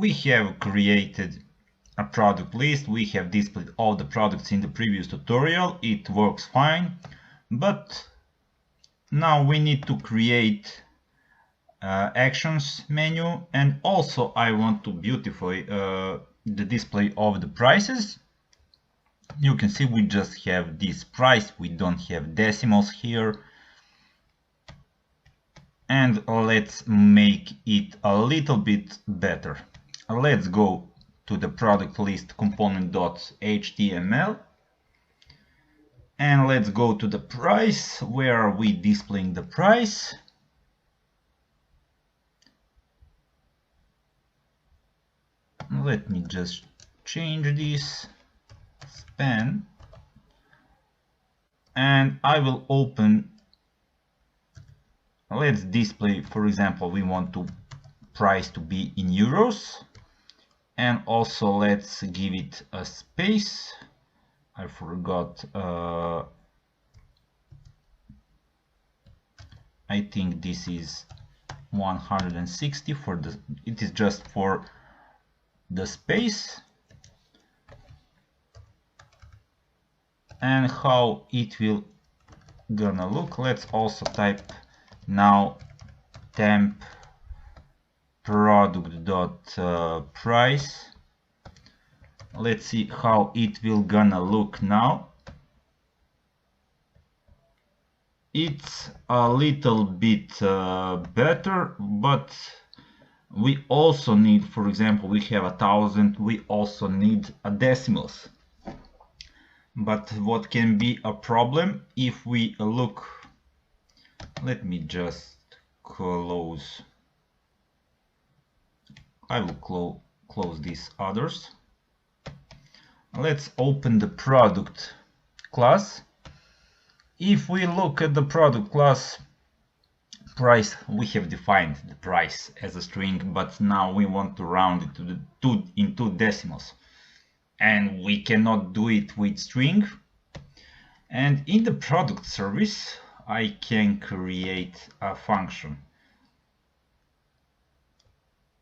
we have created a product list. We have displayed all the products in the previous tutorial. It works fine, but now we need to create actions menu, and also I want to beautify the display of the prices. You can see we just have this price, we don't have decimals here. And let's make it a little bit better. Let's go to the product list component.html and let's go to the price. Where are we displaying the price? Let me just change this span, and I will open. Let's display, for example, we want to price to be in euros, and also let's give it a space. I forgot. I think this is 160 for the. It is just for the space. And how it will gonna look. Let's also type now temp product dot price. Let's see how it will gonna look now. It's a little bit better, but we also need, for example, we have 1000, we also need a decimals. But what can be a problem if we look, let me just close, I will close these others. Let's open the product class. If we look at the product class price, we have defined the price as a string, but now we want to round it to in 2 decimals. And we cannot do it with string. And in the product service, I can create a function.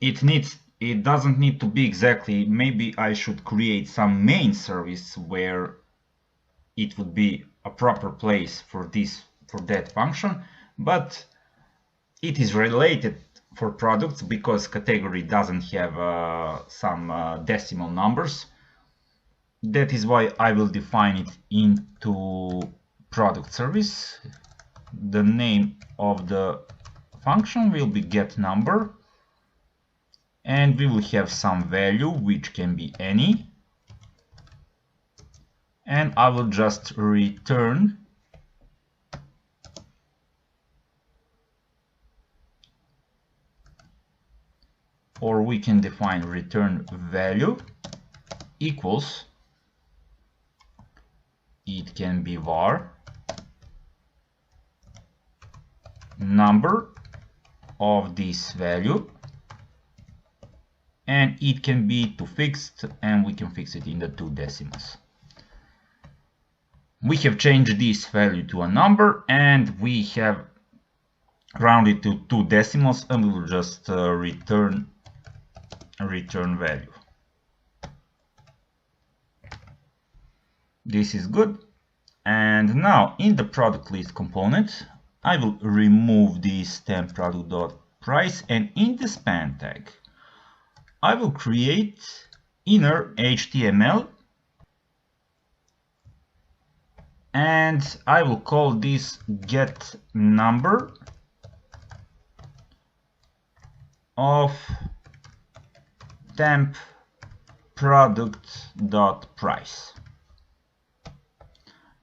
It doesn't need to be exactly, maybe I should create some main service where it would be a proper place for that function, but it is related for products because category doesn't have some decimal numbers. That is why I will define it into product service. The name of the function will be getNumber, and we will have some value which can be any, and I will just return or we can define return value equals, it can be var number of this value, and it can be to fixed, and we can fix it in the 2 decimals. We have changed this value to a number, and we have rounded to 2 decimals, and we will just return value. This is good. And now in the product list component, I will remove this temp product.price, and in the span tag, I will create inner HTML, and I will call this get number of temp product.price.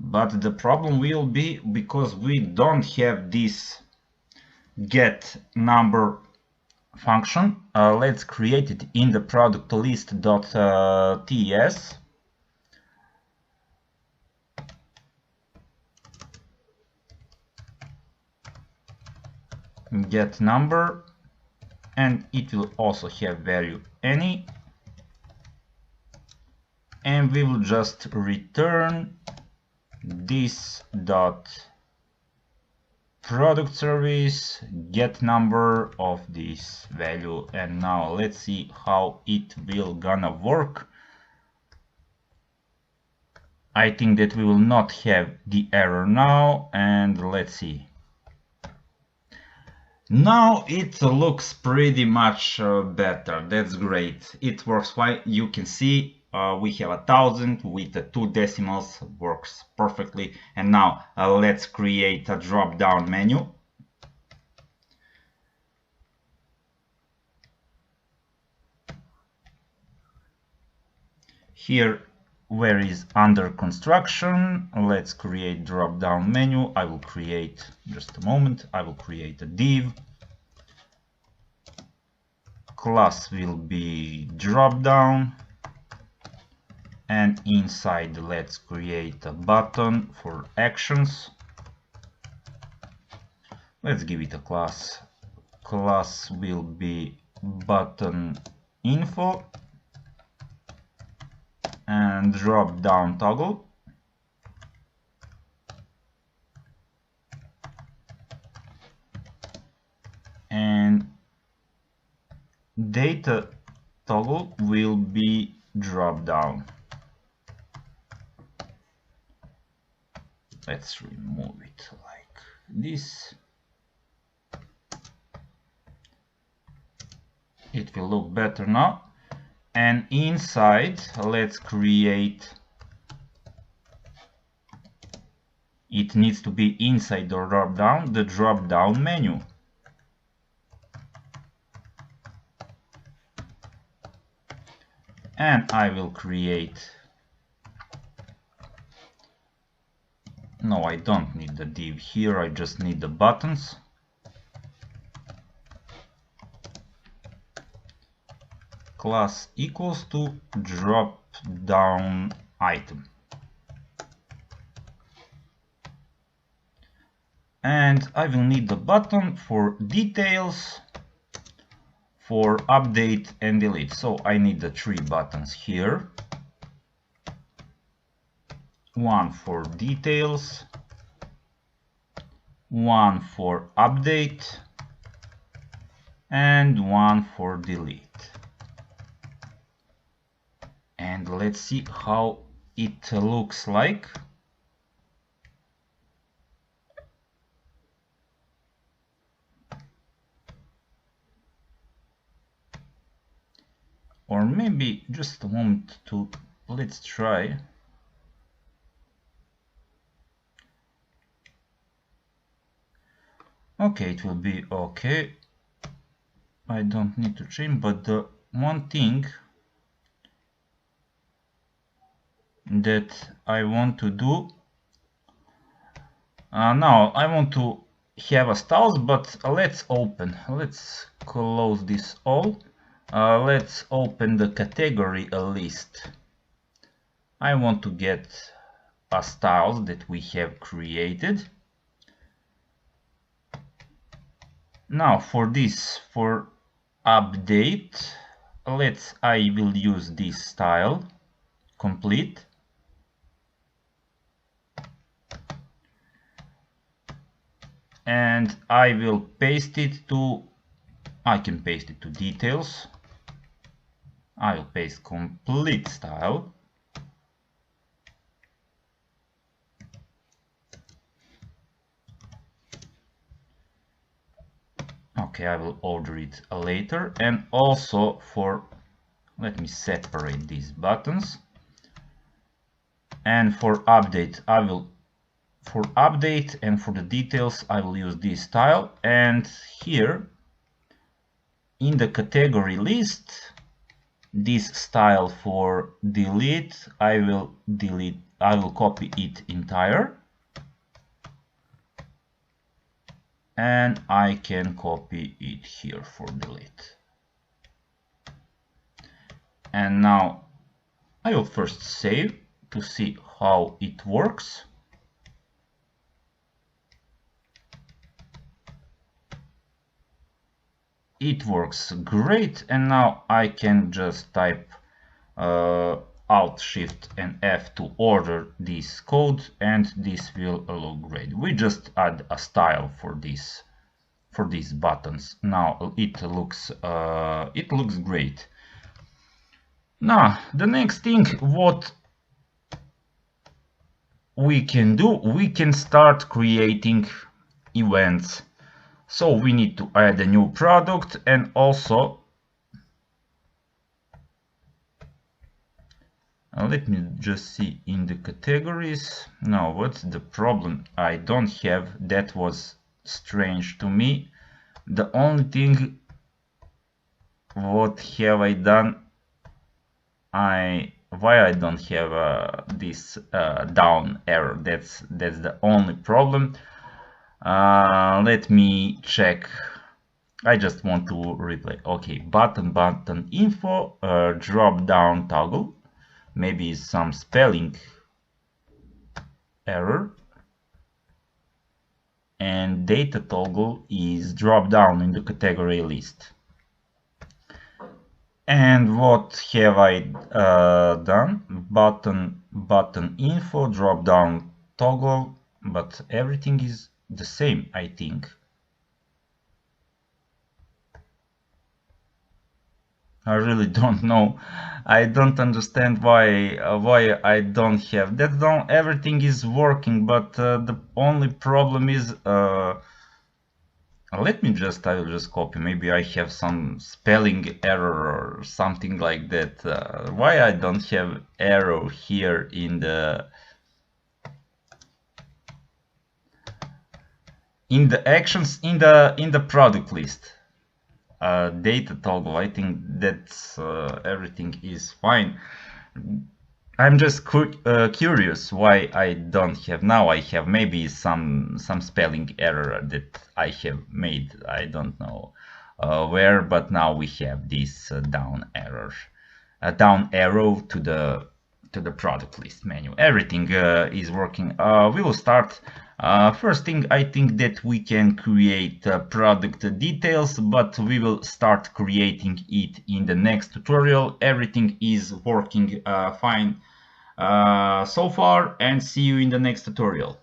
But the problem will be because we don't have this get number function. Let's create it in the product list.ts. Get number, and it will also have value any, and we will just return this dot product service, get number of this value, and now let's see how it will gonna work. I think that we will not have the error now, and let's see. Now it looks pretty much better. That's great. It works fine. You can see we have 1000 with the 2 decimals, works perfectly. And now let's create a drop down menu. Here where is under construction, let's create drop down menu. I will create, just a moment, I will create a div. Class will be drop down, and inside let's create a button for actions. Let's give it a class. Class will be button info and drop down toggle. And data toggle will be drop down. Let's remove it like this. It will look better now. And inside, let's create, it needs to be inside the drop down menu. And I will create, no, I don't need the div here, I just need the buttons. Class equals to drop down item. And I will need the button for details, for update and delete. So I need the 3 buttons here. One for details, one for update, and one for delete. And let's see how it looks like. Or maybe just a moment to, let's try. Okay, it will be okay. I don't need to change, but the one thing that I want to do now, I want to have a styles, but let's close this all. Let's open the category list. I want to get a styles that we have created. Now for this, for update, I will use this style complete. And I will paste it to, I can paste it to details. I will paste complete style. Okay, I will order it later. And also for, let me separate these buttons. And for update, for update and for the details, I will use this style. And here in the category list, this style for delete, I will copy it entire. And I can copy it here for delete. And now I will first save to see how it works. It works great, and now I can just type Alt Shift and F to order this code, and this will look great. We just add a style for these buttons. Now it looks great. Now the next thing what we can do, we can start creating events. So we need to add a new product, and also let me just see in the categories. Now what's the problem? I don't have, that was strange to me. The only thing, what have I done, why I don't have this down arrow, that's the only problem. Let me check. I just want to replay. Okay, button info, drop down toggle, maybe some spelling error, and data toggle is drop down in the category list. And what have I done? Button info, drop down toggle, but everything is the same, I think. I really don't know. I don't understand why I don't have that. Everything is working, but the only problem is I will just copy. Maybe I have some spelling error or something like that. Why I don't have arrow here in the actions in the product list? Data toggle, I think that's everything is fine. I'm just curious why I don't have. Now I have maybe some spelling error that I have made. I don't know where, but now we have this down arrow to the product list menu. Everything is working. We will start. First thing, I think that we can create product details, but we will start creating it in the next tutorial. Everything is working fine so far, and see you in the next tutorial.